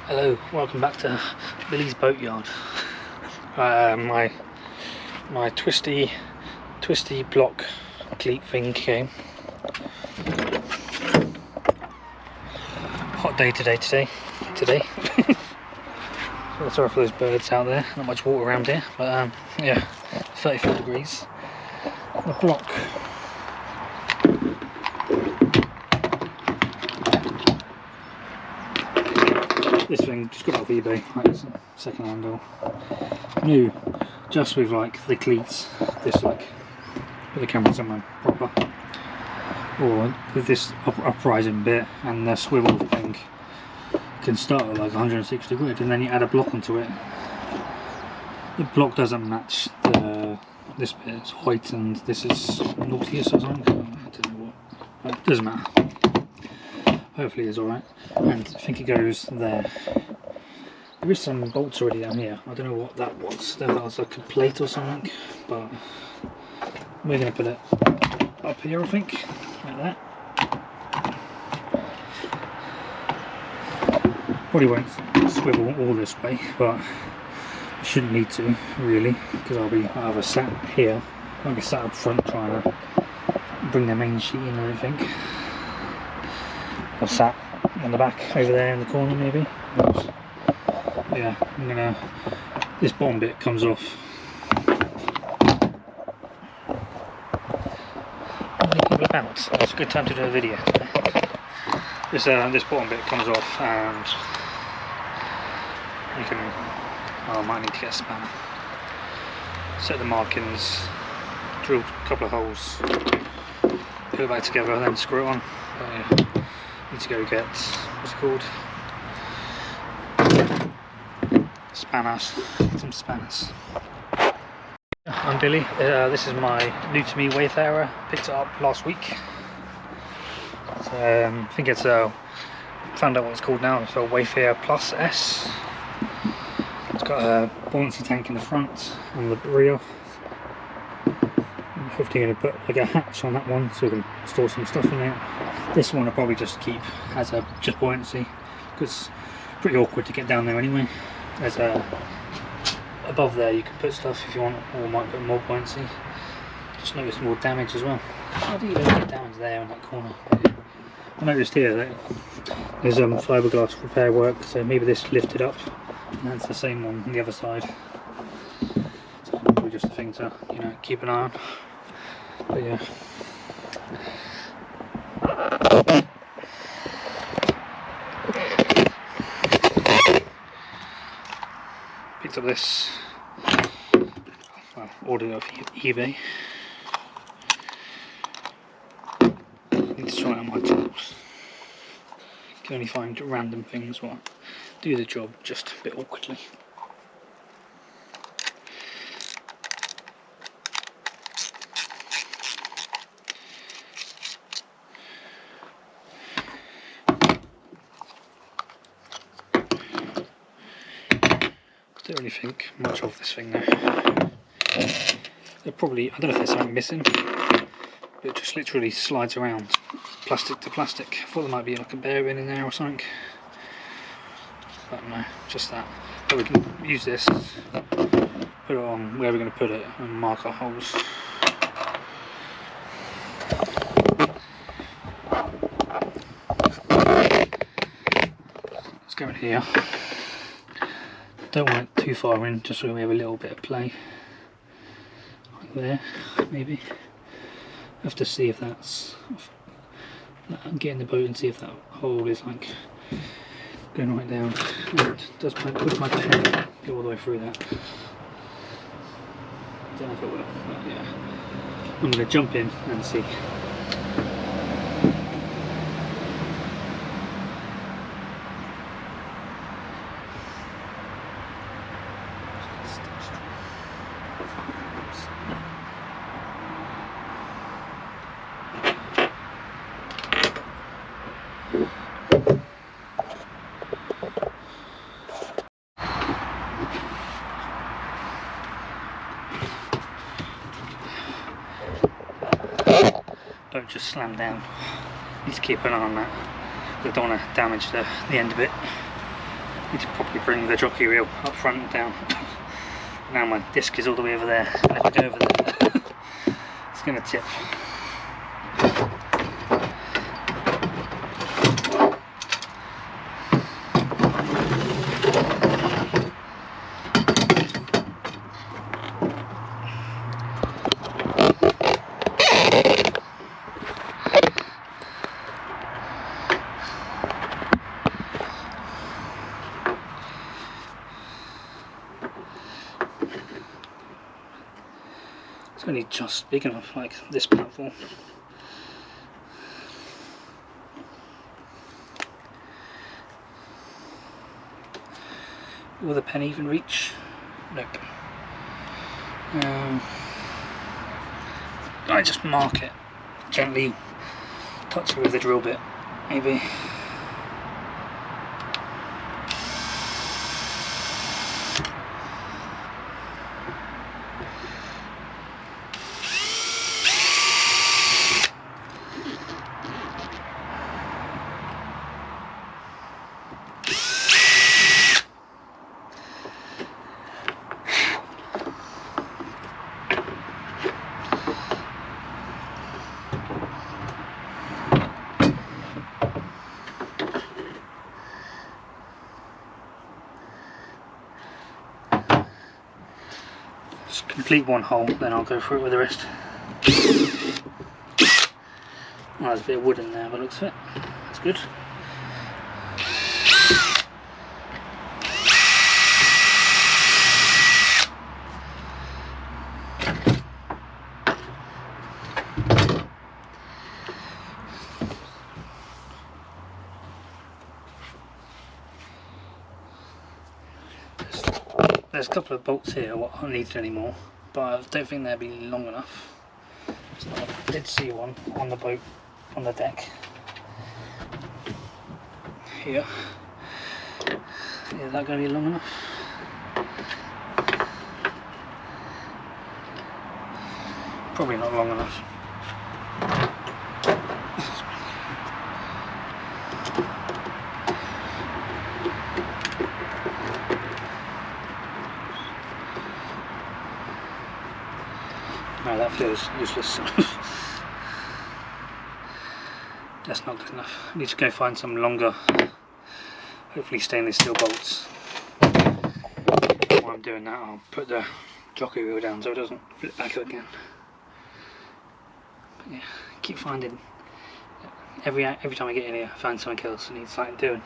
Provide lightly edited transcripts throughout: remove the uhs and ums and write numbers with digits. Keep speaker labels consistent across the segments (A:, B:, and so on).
A: Hello, welcome back to Billy's Boatyard. My twisty block cleat thing came. Hot day today. So sorry for those birds out there, not much water around here, but yeah, 34 degrees. The block. This thing just got off eBay, like it's a second handle. New, just with like the cleats, this like, with the camera somewhere proper. Or with this uprising bit and the swivel thing. Can start at like 160 quid and then you add a block onto it. The block doesn't match this bit's height and this is naughtiest or something. I don't know what, but it doesn't matter. Hopefully it's alright. And I think it goes there. There is some bolts already down here. I don't know what that was. That was like a plate or something, but we're going to put it up here, I think, like that. Probably won't swivel all this way, but I shouldn't need to really, because I'll either sat here, I'll be sat up front trying to bring the main sheet in and everything. Or sat on the back over there in the corner maybe. But yeah, I'm gonna. This bottom bit comes off. How many people about? So it's a good time to do a video. This bottom bit comes off and you can, I might need to get a spanner, set the markings, drill a couple of holes, put it back together and then screw it on. But yeah, need to go get, what's it called, spanners, some spanners. I'm Billy, this is my new to me Wayfarer, picked it up last week. I think it's found out what it's called now. It's a Wayfarer Plus S. It's got a buoyancy tank in the front and the rear. I'm hopefully going to put like a hatch on that one so we can store some stuff in there. This one I'll probably just keep as a just buoyancy because it's pretty awkward to get down there anyway. There's above there you can put stuff if you want, or might put more buoyancy. Just noticed more damage as well. How do you get damage there in that corner? I noticed here that there's fiberglass repair work, so maybe this lifted up, and that's the same one on the other side. So probably just a thing to, you know, keep an eye on. But yeah. Picked up this. Well, ordered it off eBay. Need to try it on my tools. Can only find random things what do the job just a bit awkwardly. Don't really think much of this thing though. They're probably, I don't know if there's something missing, but it just literally slides around plastic to plastic. I thought there might be like a bearing in there or something, but no, just that. But we can use this, put it on where we're going to put it and mark our holes. Let's go in here. Don't want it too far in, just so we have a little bit of play. Like there, maybe. Have to see if that's, get in the boat and see if that hole is like going right down. And does my pen go all the way through that? Don't know if it will, but yeah. I'm going to jump in and see. Don't just slam down. Need to keep an eye on that. I don't want to damage the end of it. Need to probably bring the jockey wheel up front and down. Now my disc is all the way over there, and if I go over there, it's going to tip. It's only just big enough, like this platform. Will the pen even reach? Nope. I just mark it, gently touch it with the drill bit, maybe. Just complete one hole, then I'll go through it with the rest. Oh, there's a bit of wood in there by the looks of it. That's good. There's a couple of bolts here what I need anymore, but I don't think they'll be long enough. So I did see one on the boat, on the deck. Here. Is that going to be long enough? Probably not long enough. No, that feels useless. That's not good enough. I need to go find some longer, hopefully stainless steel bolts. While I'm doing that, I'll put the jockey wheel down so it doesn't flip back up again. But yeah, keep finding. Every time I get in here, I find something else that needs something doing.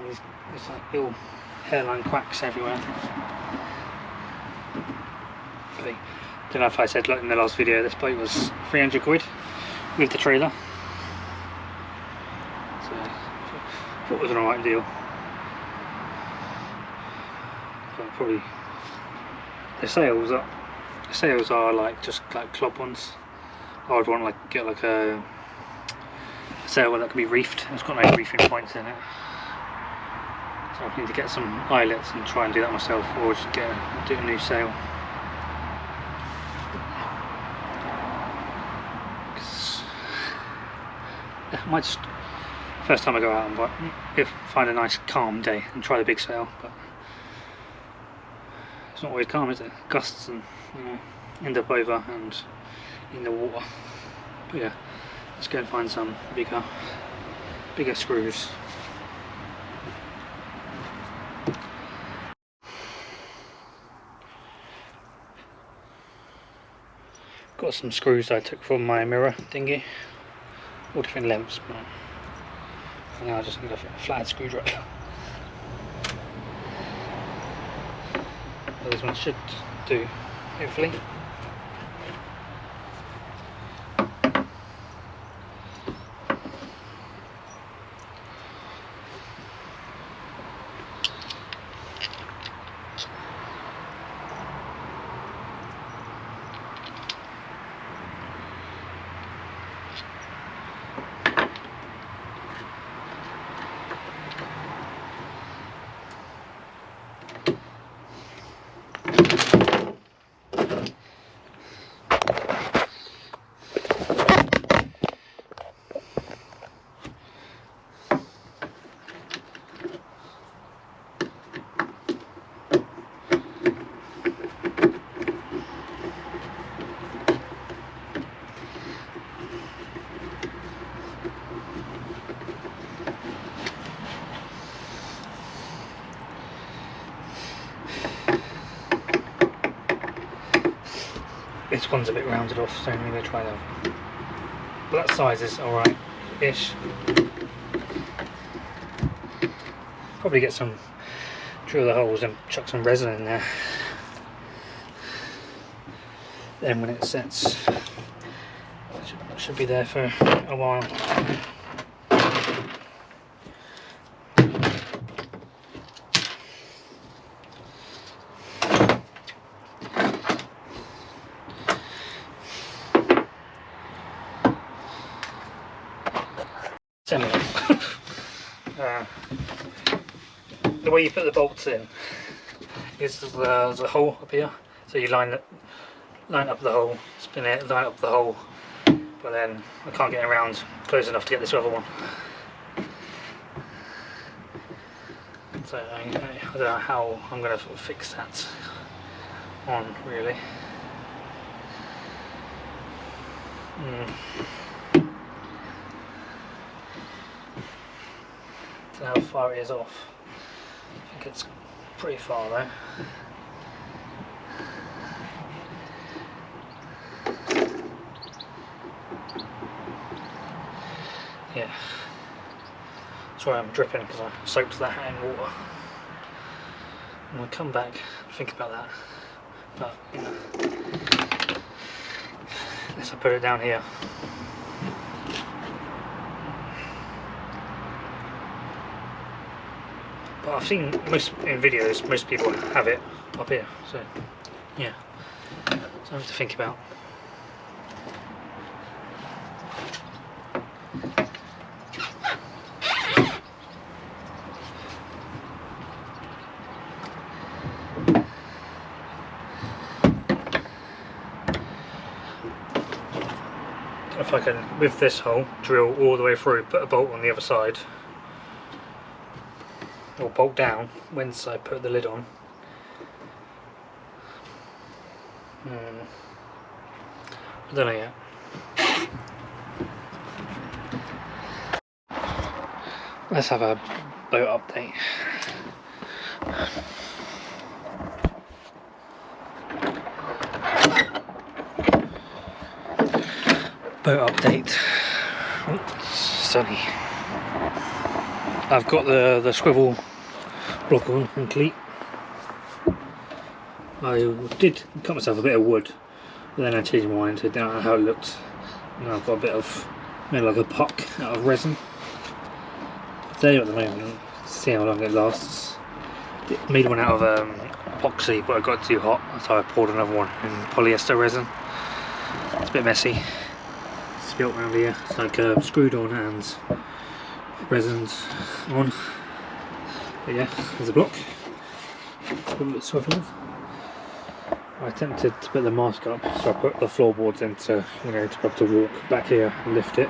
A: There's like little hairline quacks everywhere. But, I don't know if I said like in the last video, this boat was 300 quid with the trailer. So I thought it was an alright deal. But probably the sails are like just like club ones. I would want like get like a sail that could be reefed. It's got no reefing points in it. So I need to get some eyelets and try and do that myself, or just do a new sail. I might just, first time I go out and find a nice calm day and try the big sail, but it's not always calm, is it? Gusts and, you know, end up over and in the water. But yeah, let's go and find some bigger screws. Got some screws I took from my mirror thingy. All different lengths, but now I just need a flathead screwdriver. Well, this one should do, hopefully. this one's a bit rounded off, so I'm going to try that one. But that size is alright-ish. Probably get some, drill the holes and chuck some resin in there. Then when it sets, should be there for a while. The way you put the bolts in is there's a hole up here, so you line up the hole, spin it, line up the hole, but then I can't get around close enough to get this other one. So I don't know how I'm going to fix that on, really. Don't know how far it is off. I think it's pretty far though. Yeah. Sorry, I'm dripping because I soaked that hat in water. I'm going to come back and think about that. But, you know, unless I put it down here. But I've seen in videos, most people have it up here. So, yeah. Something to think about. If I can, with this hole, drill all the way through, put a bolt on the other side, or bolt down once I put the lid on. I don't know yet. Let's have a boat update. Boat update. Oh, it's sunny. I've got the swivel block on complete. I did cut myself a bit of wood, but then I changed my mind. I don't know how it looked. And I've got a bit of, made like a puck out of resin. It's there at the moment. See how long it lasts. Made one out of epoxy, but it got too hot, so I poured another one in polyester resin. It's a bit messy. Spilt around here. It's like screwed on and resin's on. But yeah, there's a block. I attempted to put the mask up, so I put the floorboards in to, you know, to be able to walk back here and lift it.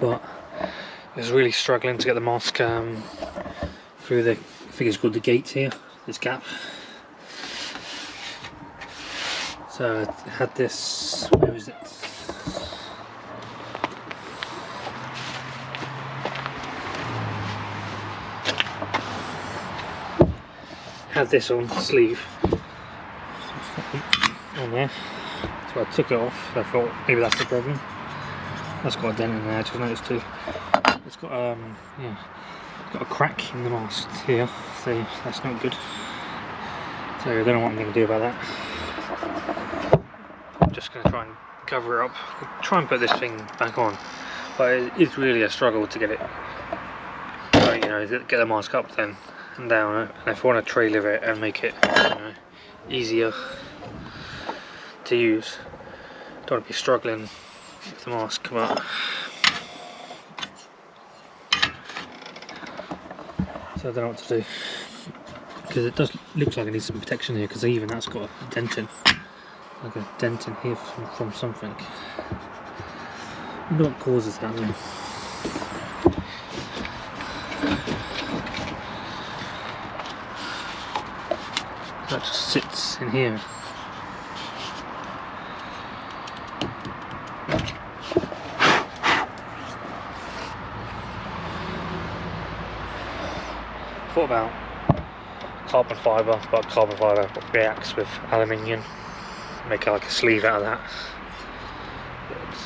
A: But I was really struggling to get the mask through the, I think it's called the gate here, this gap. So I had this, where is it? Had this on sleeve on there, so I took it off. I thought maybe that's the problem. That's got a dent in there, I just noticed too. It's got yeah, it's got a crack in the mast here, so that's not good. So I don't know what I'm going to do about that. I'm just going to try and cover it up. I'll try and put this thing back on, but it's really a struggle to get it. You know, get the mask up then and down, and if I want to trailer it and make it, you know, easier to use, don't want to be struggling with the mask. But so I don't know what to do, because it does looks like it needs some protection here, because even that's got a dent in, like a dent in here from something. I wonder what causes that then. That just sits in here. Thought about
B: carbon fibre, but carbon fibre reacts with aluminium, make like a sleeve out of that.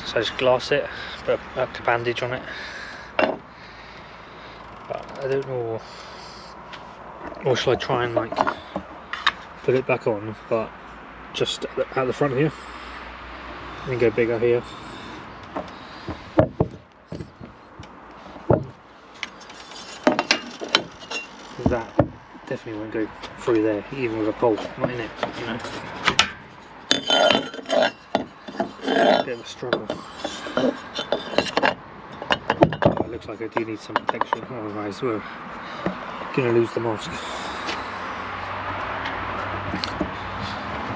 B: So I just glass it, put a bandage on it. But I don't know, or shall I try and like put it back on, but just at the front here, and then go bigger here. That definitely won't go through there, even with a pole, not in it, you know. Bit of a struggle. Oh, it looks like I do need some protection, otherwise we're gonna lose the mask.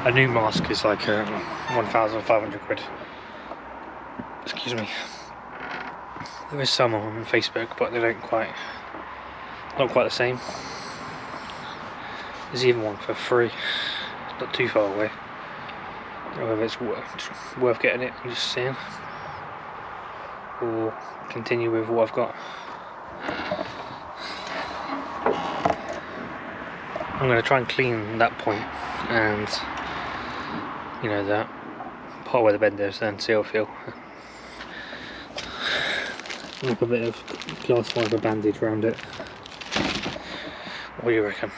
B: A new mask is like 1,500 quid. Excuse me. There is some on Facebook, but they don't not quite the same. There's even one for free, not too far away. I don't know whether it's worth getting it, I'm just saying, or continue with what I've got. I'm going to try and clean that point and, you know, that part where the bend is, and see how I feel. Wrap a bit of glass fibre bandage around it. What do you reckon?